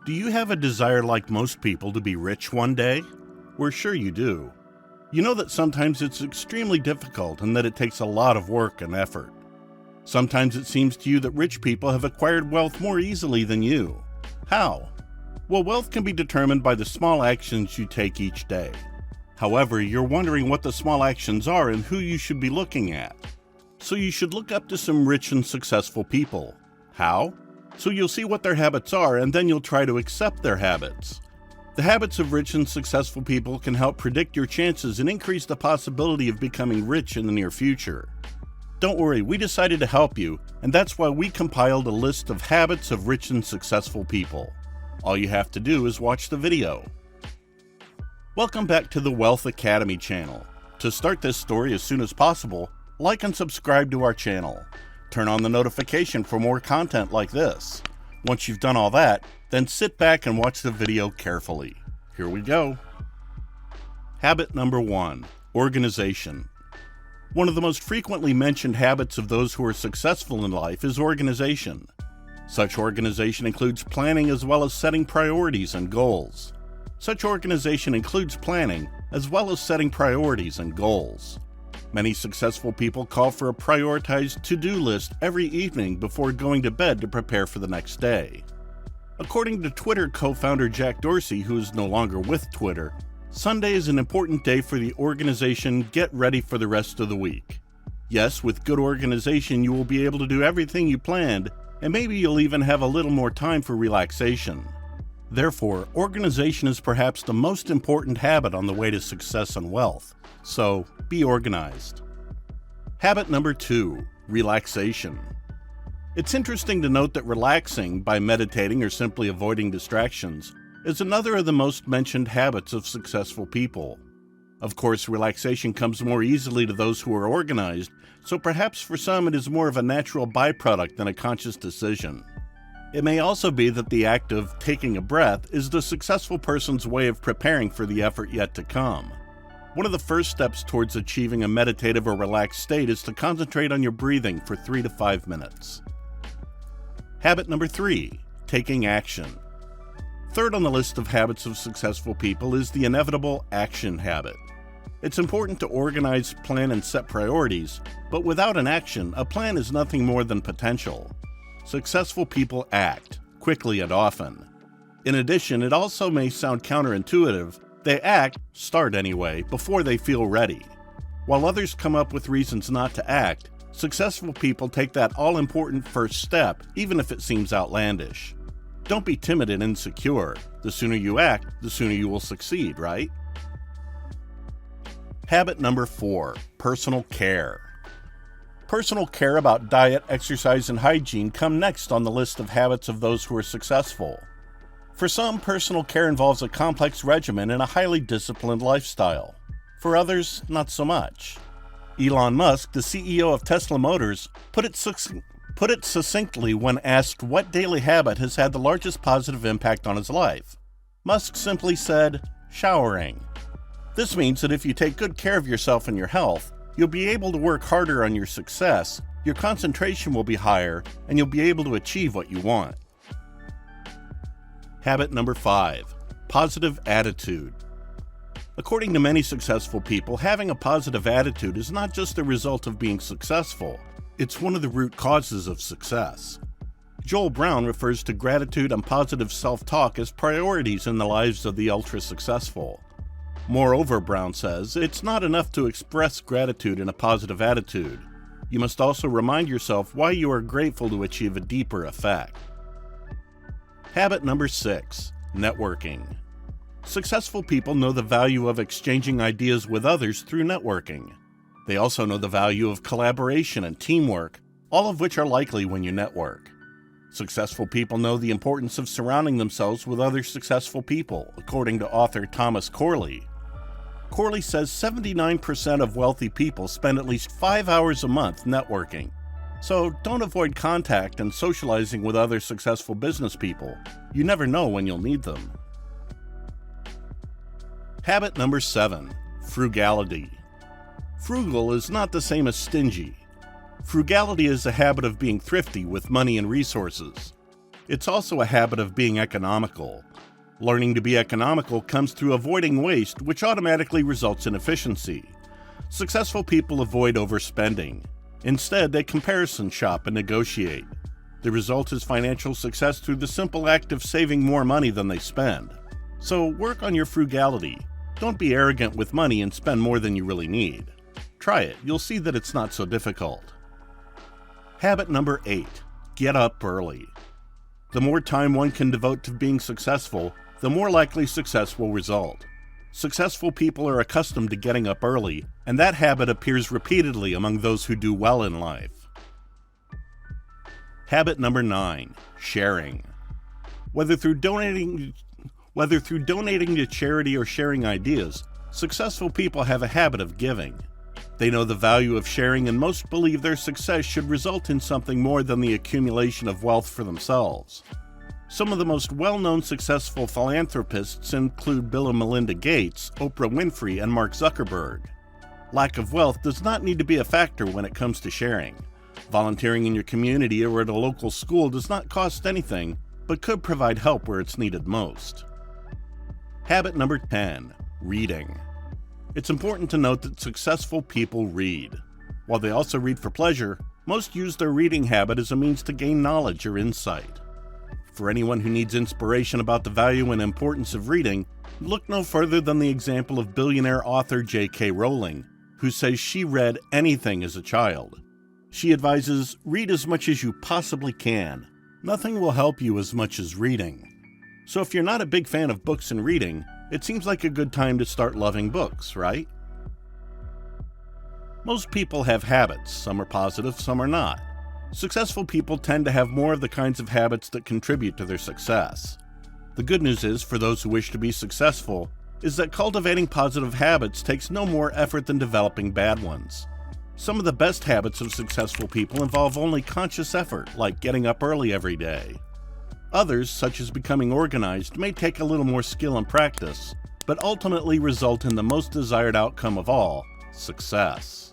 Do you have a desire like most people to be rich one day? We're sure you do. You know that sometimes it's extremely difficult and that it takes a lot of work and effort. Sometimes it seems to you that rich people have acquired wealth more easily than you. How? Well, wealth can be determined by the small actions you take each day. However, you're wondering what the small actions are and who you should be looking at. So you should look up to some rich and successful people. How? So you'll see what their habits are and then you'll try to accept their habits. The habits of rich and successful people can help predict your chances and increase the possibility of becoming rich in the near future. Don't worry, we decided to help you, and that's why we compiled a list of habits of rich and successful people. All you have to do is watch the video. Welcome back to the Wealth Academy channel. To start this story as soon as possible, like and subscribe to our channel. Turn on the notification for more content like this. Once you've done all that, then sit back and watch the video carefully. Here we go. Habit number 1, organization. One of the most frequently mentioned habits of those who are successful in life is organization. Such organization includes planning as well as setting priorities and goals. Such organization includes planning as well as setting priorities and goals. Many successful people call for a prioritized to-do list every evening before going to bed to prepare for the next day. According to Twitter co-founder Jack Dorsey, who is no longer with Twitter, Sunday is an important day for the organization get ready for the rest of the week. Yes, with good organization, you will be able to do everything you planned, and maybe you'll even have a little more time for relaxation. Therefore, organization is perhaps the most important habit on the way to success and wealth. So, be organized. Habit number 2, relaxation. It's interesting to note that relaxing, by meditating or simply avoiding distractions, is another of the most mentioned habits of successful people. Of course, relaxation comes more easily to those who are organized, so perhaps for some it is more of a natural byproduct than a conscious decision. It may also be that the act of taking a breath is the successful person's way of preparing for the effort yet to come. One of the first steps towards achieving a meditative or relaxed state is to concentrate on your breathing for 3 to 5 minutes. Habit number 3, taking action. Third on the list of habits of successful people is the inevitable action habit. It's important to organize, plan, and set priorities, but without an action, a plan is nothing more than potential. Successful people act, quickly and often. In addition, it also may sound counterintuitive. They act, start anyway, before they feel ready. While others come up with reasons not to act, successful people take that all-important first step, even if it seems outlandish. Don't be timid and insecure. The sooner you act, the sooner you will succeed, right? Habit number 4, personal care. Personal care about diet, exercise, and hygiene come next on the list of habits of those who are successful. For some, personal care involves a complex regimen and a highly disciplined lifestyle. For others, not so much. Elon Musk, the CEO of Tesla Motors, put it succinctly when asked what daily habit has had the largest positive impact on his life. Musk simply said, showering. This means that if you take good care of yourself and your health, you'll be able to work harder on your success, your concentration will be higher, and you'll be able to achieve what you want. Habit number 5, positive attitude. According to many successful people, having a positive attitude is not just the result of being successful, it's one of the root causes of success. Joel Brown refers to gratitude and positive self-talk as priorities in the lives of the ultra-successful. Moreover, Brown says, it's not enough to express gratitude in a positive attitude. You must also remind yourself why you are grateful to achieve a deeper effect. Habit number 6, networking. Successful people know the value of exchanging ideas with others through networking. They also know the value of collaboration and teamwork, all of which are likely when you network. Successful people know the importance of surrounding themselves with other successful people, according to author Thomas Corley. Corley says 79% of wealthy people spend at least 5 hours a month networking. So don't avoid contact and socializing with other successful business people. You never know when you'll need them. Habit number 7, frugality. Frugal is not the same as stingy. Frugality is a habit of being thrifty with money and resources. It's also a habit of being economical. Learning to be economical comes through avoiding waste, which automatically results in efficiency. Successful people avoid overspending. Instead, they comparison shop and negotiate. The result is financial success through the simple act of saving more money than they spend. So work on your frugality. Don't be arrogant with money and spend more than you really need. Try it. You'll see that it's not so difficult. Habit number 8. Get up early. The more time one can devote to being successful, the more likely success will result. Successful people are accustomed to getting up early, and that habit appears repeatedly among those who do well in life. Habit number 9. Sharing. Whether through donating to charity or sharing ideas, successful people have a habit of giving. They know the value of sharing, and most believe their success should result in something more than the accumulation of wealth for themselves. Some of the most well-known successful philanthropists include Bill and Melinda Gates, Oprah Winfrey, and Mark Zuckerberg. Lack of wealth does not need to be a factor when it comes to sharing. Volunteering in your community or at a local school does not cost anything, but could provide help where it's needed most. Habit number 10. Reading. It's important to note that successful people read. While they also read for pleasure, most use their reading habit as a means to gain knowledge or insight. For anyone who needs inspiration about the value and importance of reading, look no further than the example of billionaire author J.K. Rowling, who says she read anything as a child. She advises, read as much as you possibly can. Nothing will help you as much as reading. So if you're not a big fan of books and reading, it seems like a good time to start loving books, right? Most people have habits. Some are positive, some are not. Successful people tend to have more of the kinds of habits that contribute to their success. The good news is, for those who wish to be successful, is that cultivating positive habits takes no more effort than developing bad ones. Some of the best habits of successful people involve only conscious effort, like getting up early every day. Others, such as becoming organized, may take a little more skill and practice, but ultimately result in the most desired outcome of all, success.